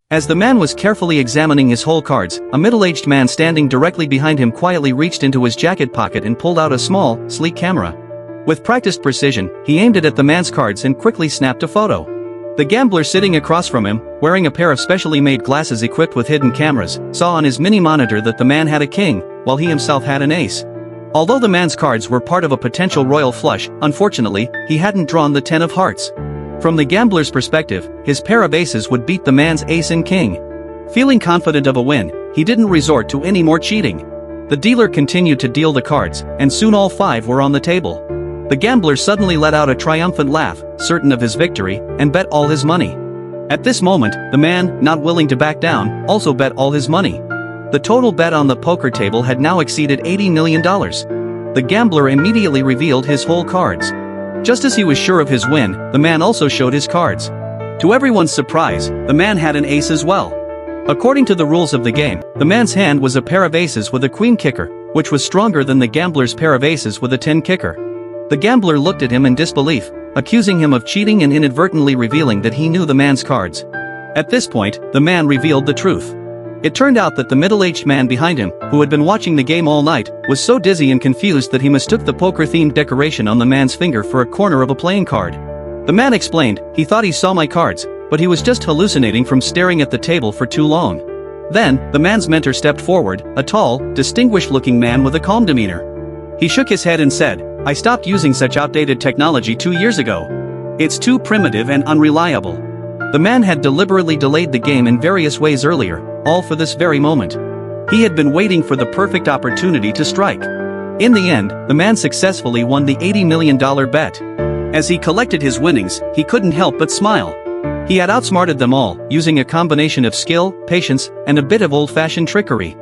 As the man was carefully examining his hole cards, a middle-aged man standing directly behind him quietly reached into his jacket pocket and pulled out a small, sleek camera. With practiced precision, he aimed it at the man's cards and quickly snapped a photo. The gambler sitting across from him, wearing a pair of specially made glasses equipped with hidden cameras, saw on his mini monitor that the man had a king, while he himself had an ace. Although the man's cards were part of a potential royal flush, unfortunately, he hadn't drawn the 10 of hearts. From the gambler's perspective, his pair of aces would beat the man's ace and king. Feeling confident of a win, he didn't resort to any more cheating. The dealer continued to deal the cards, and soon all 5 were on the table. The gambler suddenly let out a triumphant laugh, certain of his victory, and bet all his money. At this moment, the man, not willing to back down, also bet all his money. The total bet on the poker table had now exceeded $80 million. The gambler immediately revealed his whole cards. Just as he was sure of his win, the man also showed his cards. To everyone's surprise, the man had an ace as well. According to the rules of the game, the man's hand was a pair of aces with a queen kicker, which was stronger than the gambler's pair of aces with a 10 kicker. The gambler looked at him in disbelief, accusing him of cheating and inadvertently revealing that he knew the man's cards. At this point, the man revealed the truth. It turned out that the middle-aged man behind him, who had been watching the game all night, was so dizzy and confused that he mistook the poker-themed decoration on the man's finger for a corner of a playing card. The man explained, he thought he saw my cards, but he was just hallucinating from staring at the table for too long. Then, the man's mentor stepped forward, a tall, distinguished-looking man with a calm demeanor. He shook his head and said, "I stopped using such outdated technology 2 years ago. It's too primitive and unreliable." The man had deliberately delayed the game in various ways earlier, all for this very moment. He had been waiting for the perfect opportunity to strike. In the end, the man successfully won the $80 million bet. As he collected his winnings, he couldn't help but smile. He had outsmarted them all, using a combination of skill, patience, and a bit of old-fashioned trickery.